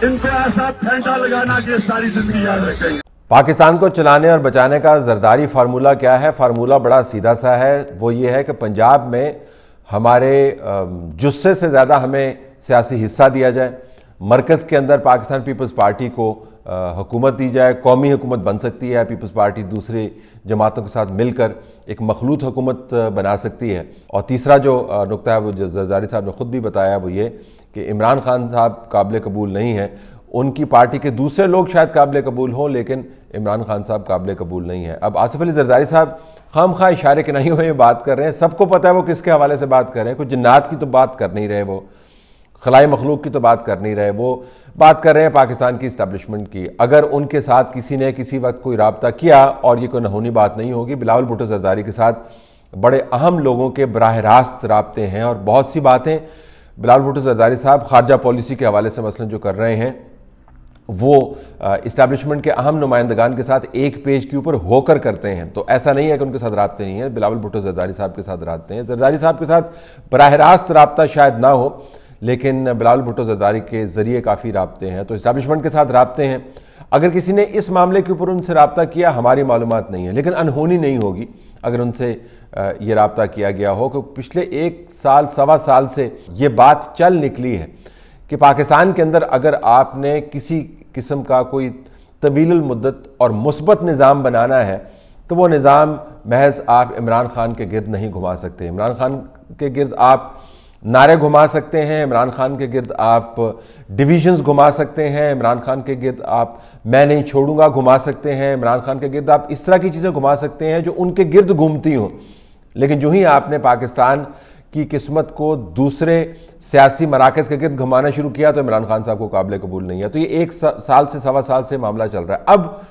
इनको ऐसा फेंटा लगाना कि सारी जिंदगी याद रखेंगे। पाकिस्तान को चलाने और बचाने का जरदारी फार्मूला क्या है? फार्मूला बड़ा सीधा सा है। वो ये है कि पंजाब में हमारे जुस्से से ज़्यादा हमें सियासी हिस्सा दिया जाए, मरकज़ के अंदर पाकिस्तान पीपल्स पार्टी को हुकूमत दी जाए, कौमी हुकूमत बन सकती है, पीपल्स पार्टी दूसरी जमातों के साथ मिलकर एक मखलूत हुकूमत बना सकती है। और तीसरा जो नुक्ता है वो जो जरदारी साहब ने ख़ुद भी बताया वो ये कि इमरान खान साहब काबिल कबूल नहीं है। उनकी पार्टी के दूसरे लोग शायद काबिल कबूल हों, लेकिन इमरान खान साहब काबिल कबूल नहीं है। अब आसिफ अली जरदारी साहब खामखा इशारे के नहीं हुए बात कर रहे हैं, सबको पता है वो किसके हवाले से बात कर रहे हैं। कुछ जिन्नात की तो बात कर नहीं रहे, वो खलाई मखलूक की तो बात कर नहीं रहे, वो बात कर रहे हैं पाकिस्तान की इस्टेब्लिशमेंट की। अगर उनके साथ किसी ने किसी वक्त कोई राब्ता किया, और ये कोई नहोनी बात नहीं होगी, बिलावल भुट्टो जरदारी के साथ बड़े अहम लोगों के बराह रास्त राब्ते हैं और बहुत सी बातें बिलावल भुट्टो जरदारी साहब खारजा पॉलिसी के हवाले से मसलन जो कर रहे हैं वो इस्टेब्लिशमेंट के अहम नुमाइंदगान के साथ एक पेज के ऊपर होकर करते हैं। तो ऐसा नहीं है कि उनके साथ राब्ते नहीं है, बिलावल भुट्टो जरदारी साहब के साथ राब्ते हैं। जरदारी साहब के साथ बराह रास्त राब्ता शायद ना हो, लेकिन बिलावल भुट्टो जरदारी के ज़रिए काफ़ी राब्ते हैं, तो इस्टेब्लिशमेंट के साथ राब्ते हैं। अगर किसी ने इस मामले के ऊपर उनसे राब्ता किया, हमारी मालूमात नहीं है, लेकिन अनहोनी नहीं होगी अगर उनसे ये राब्ता किया गया हो कि पिछले 1 साल सवा साल से ये बात चल निकली है कि पाकिस्तान के अंदर अगर आपने किसी किस्म का कोई तवील मुद्दत और मुस्बत निज़ाम बनाना है तो वो निज़ाम महज आप इमरान खान के गिर्द नहीं घुमा सकते। इमरान खान के गिर्द आप नारे घुमा सकते हैं, इमरान खान के गिर्द आप डिविजन्स घुमा सकते हैं, इमरान खान के गिर्द आप मैं नहीं छोड़ूंगा घुमा सकते हैं, इमरान खान के गिर्द आप इस तरह की चीज़ें घुमा सकते हैं जो उनके गिर्द घूमती हों। लेकिन जो ही आपने पाकिस्तान की किस्मत को दूसरे सियासी मराकज़ के गिर्द घुमाना शुरू किया तो इमरान खान साहब को काबिल कबूल नहीं है। तो ये 1 साल से सवा साल से मामला चल रहा है। अब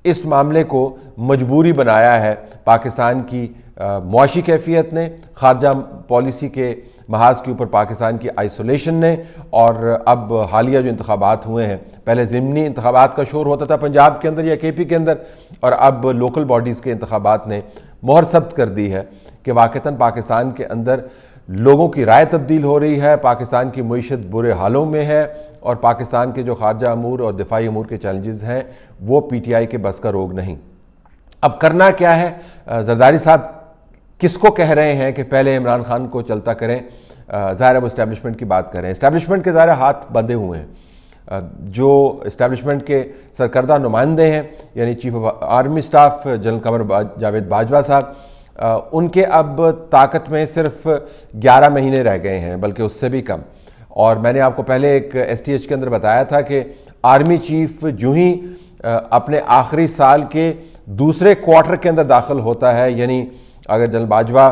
इस मामले को मजबूरी बनाया है पाकिस्तान की मुआशी कैफियत ने, खारजा पॉलिसी के महाज के ऊपर पाकिस्तान की आइसोलेशन ने, और अब हालिया जो इंतखाबात हुए हैं, पहले ज़िमनी इंतखाबात का शोर होता था पंजाब के अंदर या केपी के अंदर, और अब लोकल बॉडीज़ के इंतखाबात ने मोहर सब्त कर दी है कि वाक़तन पाकिस्तान के अंदर लोगों की राय तब्दील हो रही है, पाकिस्तान की मईशत बुरे हालों में है, और पाकिस्तान के जो खारजा अमूर और दिफाई अमूर के चैलेंजेस हैं वो पीटीआई के बस का रोग नहीं। अब करना क्या है? जरदारी साहब किसको कह रहे हैं कि पहले इमरान खान को चलता करें? ज़ाहिर है वो इस्टेब्लिशमेंट की बात करें। इस्टेब्लिशमेंट के ज़ाहिर हाथ बंधे हुए हैं। जो इस्टेब्लिशमेंट के सरकर्दा नुमाइंदे हैं यानी chief of army staff general Qamar Javed Bajwa साहब, उनके अब ताकत में सिर्फ 11 महीने रह गए हैं, बल्कि उससे भी कम। और मैंने आपको पहले एक STH के अंदर बताया था कि आर्मी चीफ जो ही अपने आखिरी साल के दूसरे क्वार्टर के अंदर दाखिल होता है, यानी अगर जनरल बाजवा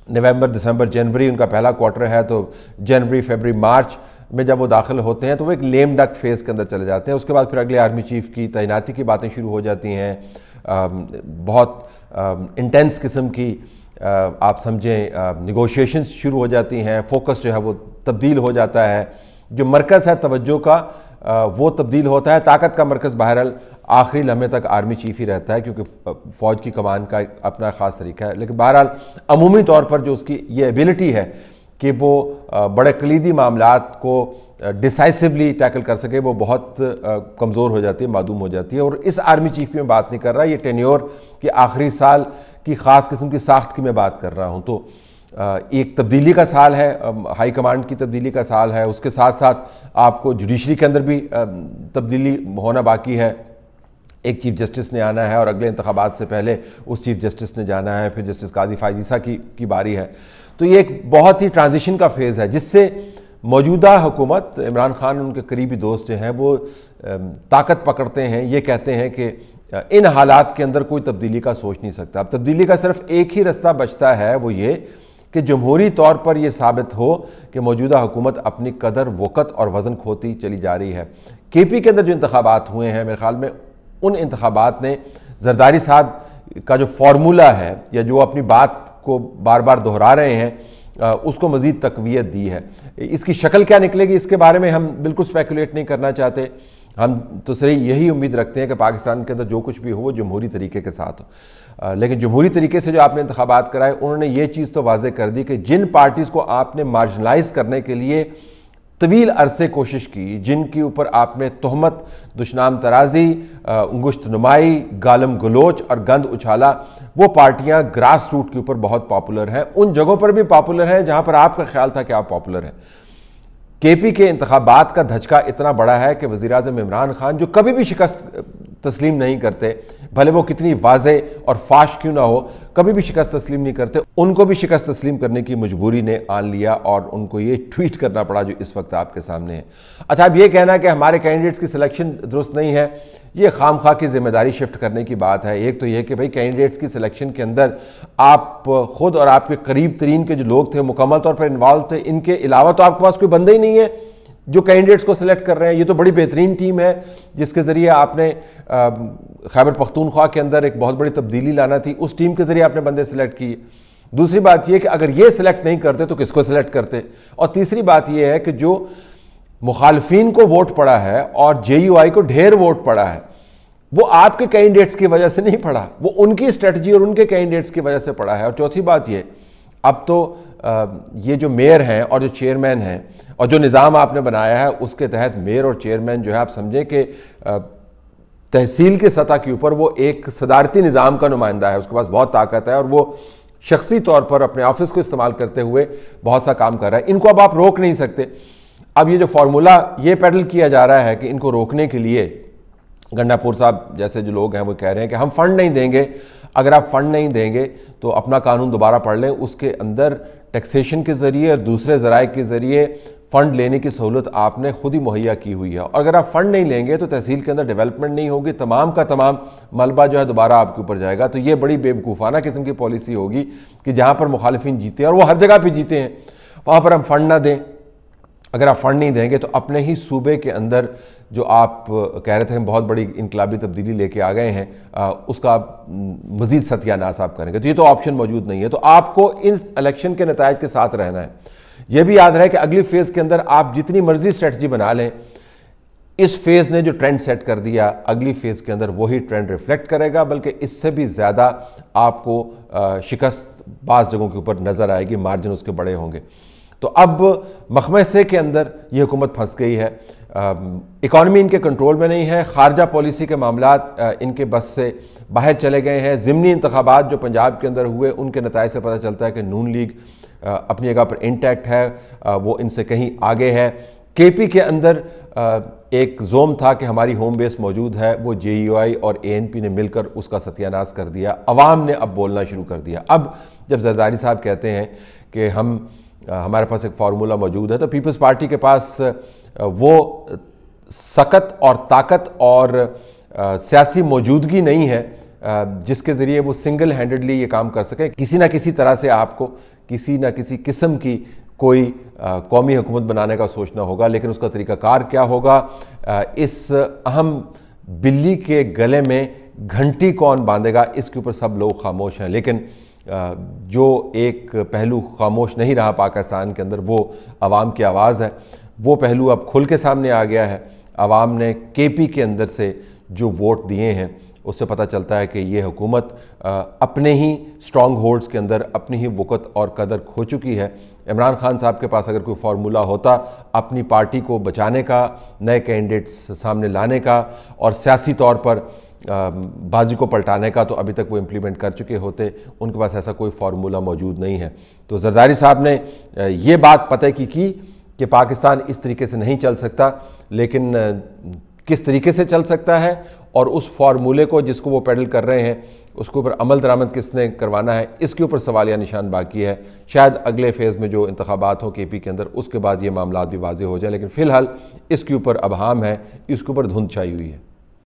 नवंबर दिसंबर जनवरी उनका पहला क्वार्टर है, तो जनवरी फरवरी मार्च में जब वो दाखिल होते हैं तो वो एक लेम डक फेज़ के अंदर चले जाते हैं। उसके बाद फिर अगले आर्मी चीफ की तैनाती की बातें शुरू हो जाती हैं, बहुत इंटेंस किस्म की आप समझें निगोशिएशंस शुरू हो जाती हैं, फोकस जो है वो तब्दील हो जाता है, जो मरकज़ है तवज्जो का वो तब्दील होता है। ताकत का मरकज़ बहरहाल आखिरी लम्हे तक आर्मी चीफ ही रहता है, क्योंकि फ़ौज की कमान का अपना ख़ास तरीका है। लेकिन बहरहाल अमूमी तौर पर जो उसकी ये एबिलिटी है कि वो बड़े कलीदी मामलात को डिसाइसिवली टैकल कर सके, वो बहुत कमज़ोर हो जाती है, मादूम हो जाती है। और इस आर्मी चीफ की मैं बात नहीं कर रहा, ये टेन्योर के आखिरी साल की ख़ास किस्म की साख्त की मैं बात कर रहा हूँ। तो एक तब्दीली का साल है, हाई कमांड की तब्दीली का साल है, उसके साथ साथ आपको जुडिशरी के अंदर भी तब्दीली होना बाकी है। एक चीफ जस्टिस ने आना है और अगले इंतखाबात से पहले उस चीफ जस्टिस ने जाना है, फिर जस्टिस काजी फायज ईसा की बारी है। तो ये एक बहुत ही ट्रांजिशन का फेज़ है जिससे मौजूदा हुकूमत, इमरान खान उनके करीबी दोस्त जो हैं वो ताकत पकड़ते हैं, ये कहते हैं कि इन हालात के अंदर कोई तब्दीली का सोच नहीं सकता। अब तब्दीली का सिर्फ एक ही रास्ता बचता है, वो ये कि जमहूरी तौर पर यह साबित हो कि मौजूदा हुकूमत अपनी कदर वक़्त और वज़न खोती चली जा रही है। केपी के अंदर जो इंतखाबात हुए हैं, मेरे ख्याल में उन इंतखाबात ने जरदारी साहब का जो फार्मूला है या जो अपनी बात को बार बार दोहरा रहे हैं उसको मज़ीद तक़वियत दी है। इसकी शक्ल क्या निकलेगी इसके बारे में हम बिल्कुल स्पेकुलेट नहीं करना चाहते। हम तो सही यही उम्मीद रखते हैं कि पाकिस्तान के अंदर जो कुछ भी हो वो जमहूरी तरीके के साथ हो। लेकिन जमहूरी तरीके से जो आपने इंतखाबात कराए, उन्होंने ये चीज़ तो वाज़ेह कर दी कि जिन पार्टीज़ को आपने मार्जिनलाइज करने के लिए طویل عرصے کوشش کی، جن کے اوپر آپ نے تہمت، دشنام ترازی، انگشت نمائی، گالم گلوچ اور گند اچھالا، وہ پارٹیاں گراس روٹ کے اوپر بہت پاپولر ہیں، ان جگہوں پر بھی پاپولر ہیں جہاں پر آپ کا خیال تھا کہ آپ پاپولر ہیں۔ کے پی کے انتخابات کا دھچکا اتنا بڑا ہے کہ وزیراعظم عمران خان، جو کبھی بھی شکست تسلیم نہیں کرتے، بھلے وہ کتنی واضح اور فاش کیوں نہ ہو، کبھی بھی شکست تسلیم نہیں کرتے، ان کو بھی شکست تسلیم کرنے کی مجبوری نے آن لیا اور ان کو یہ ٹویٹ کرنا پڑا جو اس وقت آپ کے سامنے ہے۔ اچھا، اب یہ کہنا کہ ہمارے کینڈیڈیٹس کی سلیکشن درست نہیں ہے، یہ خام خواہ کی ذمہ داری شفٹ کرنے کی بات ہے۔ ایک تو یہ کہ بھئی کینڈیڈیٹس کی سلیکشن کے اندر آپ خود اور آپ کے قریب ترین کے جو لوگ تھے مکمل طور پر انوالو تھے، ان کے علاوہ تو آپ کے پاس کوئی بندہ ہی نہیں ہے جو کینڈیڈیٹس کو سلیکٹ کر رہے ہیں۔ یہ تو بڑی بہترین ٹیم ہے جس کے ذریعے آپ نے خیبر پختونخوا کے اندر ایک بہت بڑی تبدیلی لانا تھی، اس ٹیم کے ذریعے آپ نے بندے سلیکٹ کیے۔ دوسری بات یہ کہ اگر یہ سلیکٹ نہیں کرتے تو کس کو سلیکٹ کرتے؟ اور تیسری بات یہ ہے کہ جو مخالفین کو ووٹ پڑا ہے اور جے یو آئی کو ڈھیر ووٹ پڑا ہے، وہ آپ کے کینڈیڈیٹس کی وجہ سے نہیں پڑا، وہ ان کی اسٹریٹجی اور ان کے کینڈیڈیٹس کی وجہ سے پڑا ہے۔ اور چوتھی بات یہ، اب تو یہ جو میئر ہیں اور جو چیئرمین ہیں اور جو نظام آپ نے بنایا ہے، اس کے تحت میئر اور چیئرمین جو ہے آپ سمجھیں کہ تحصیل کے سطح کے اوپر وہ ایک صدارتی نظام کا نمائندہ ہے، اس کے پاس بہت طاقت ہے اور وہ شخصی طور پر اپنے آفس کو استعمال کرتے ہوئے بہت سا کام کر رہا ہے۔ ان کو اب آپ روک نہیں سکتے۔ اب یہ جو فارمولا یہ پیڈل کیا جا رہا ہے کہ ان کو روکنے کے لیے گنڈا پور صاحب جیسے جو لوگ ہیں وہ کہہ رہے ہیں کہ ہم فنڈ نہیں دیں گے، اگر آپ فنڈ نہیں دیں گے تو اپنا قانون دوبارہ پڑھ لیں، اس کے اندر ٹیکسیشن کے ذریعے اور دوسرے ذرائع کے ذریعے فنڈ لینے کی سہولت آپ نے خود ہی مہیا کی ہوئی ہے، اور اگر آپ فنڈ نہیں لیں گے تو تحصیل کے اندر ڈیولپمنٹ نہیں ہوگی، تمام کا تمام ملبہ جو ہے دوبارہ آپ کے اوپر جائے گا۔ تو یہ بڑی بے وقوفانہ قسم کی پالیسی ہوگی کہ جہاں پر مخالفین جیتے ہیں اور وہ ہر جگہ پہ جیتے ہیں، وہاں پر ہم فنڈ نہ دیں۔ اگر آپ فنڈ نہیں دیں گے تو اپنے ہی صوبے کے اندر جو آپ کہہ رہے تھے ہم بہت بڑی انقلابی تبدیلی لے کے آ گئے ہیں، اس کا مزید ستیہ ناش آپ کریں گے، تو یہ تو آپشن موجود نہیں ہے۔ تو آپ کو ان الیکشن کے نتائج کے ساتھ رہنا ہے۔ یہ بھی یاد رہے کہ اگلی فیز کے اندر آپ جتنی مرضی اسٹریٹجی بنا لیں، اس فیز نے جو ٹرینڈ سیٹ کر دیا، اگلی فیز کے اندر وہی ٹرینڈ ریفلیکٹ کرے گا، بلکہ اس سے بھی زیادہ آپ کو شکست بعض جگہوں کے اوپر نظر آئے گی، مارجن اس کے بڑے ہوں گے۔ تو اب مخمصے کے اندر یہ حکومت پھنس گئی ہے، اکانومی ان کے کنٹرول میں نہیں ہے، خارجہ پالیسی کے معاملات ان کے بس سے باہر چلے گئے ہیں۔ ضمنی انتخابات جو پنجاب کے اندر ہوئے، ان کے نتائج سے پتہ چلتا ہے کہ نون لیگ اپنی جگہ پر انٹیکٹ ہے، وہ ان سے کہیں آگے ہے۔ کے پی کے اندر ایک زوم تھا کہ ہماری ہوم بیس موجود ہے، وہ جے یو آئی اور اے این پی نے مل کر اس کا ستیہ ناش کر دیا، عوام نے اب بولنا شروع کر دیا۔ اب جب زرداری صاحب کہتے ہیں کہ ہمارے پاس ایک فارمولا موجود ہے، تو پیپلز پارٹی کے پاس وہ سکت اور طاقت اور سیاسی موجودگی نہیں ہے جس کے ذریعے وہ سنگل ہینڈڈلی یہ کام کر سکے۔ کسی نہ کسی طرح سے آپ کو کسی نہ کسی قسم کی کوئی قومی حکومت بنانے کا سوچنا ہوگا، لیکن اس کا طریقہ کار کیا ہوگا، اس اہم بلی کے گلے میں گھنٹی کون باندھے گا، اس کے اوپر سب لوگ خاموش ہیں۔ لیکن جو ایک پہلو خاموش نہیں رہا پاکستان کے اندر، وہ عوام کی آواز ہے، وہ پہلو اب کھل کے سامنے آ گیا ہے۔ عوام نے کے پی کے اندر سے جو ووٹ دیے ہیں، اس سے پتہ چلتا ہے کہ یہ حکومت اپنے ہی سٹرانگ ہولڈز کے اندر اپنی ہی وقت اور قدر کھو چکی ہے۔ عمران خان صاحب کے پاس اگر کوئی فارمولا ہوتا اپنی پارٹی کو بچانے کا، نئے کینڈیڈیٹس سامنے لانے کا اور سیاسی طور پر بازی کو پلٹانے کا، تو ابھی تک وہ امپلیمنٹ کر چکے ہوتے۔ ان کے پاس ایسا کوئی فارمولا موجود نہیں ہے۔ تو زرداری صاحب نے یہ بات پتہ کی کہ پاکستان اس طریقے سے نہیں چل سکتا، لیکن کس طریقے سے چل سکتا ہے اور اس فارمولے کو جس کو وہ پیڈل کر رہے ہیں اس کے اوپر عمل درآمد کس نے کروانا ہے، اس کے اوپر سوالیہ نشان باقی ہے۔ شاید اگلے فیز میں جو انتخابات ہوں کے پی کے اندر، اس کے بعد یہ معاملات بھی واضح ہو جائیں، لیکن فی الحال اس کے اوپر ابہام ہے، اس کے اوپر دھند چھائی ہوئی ہے۔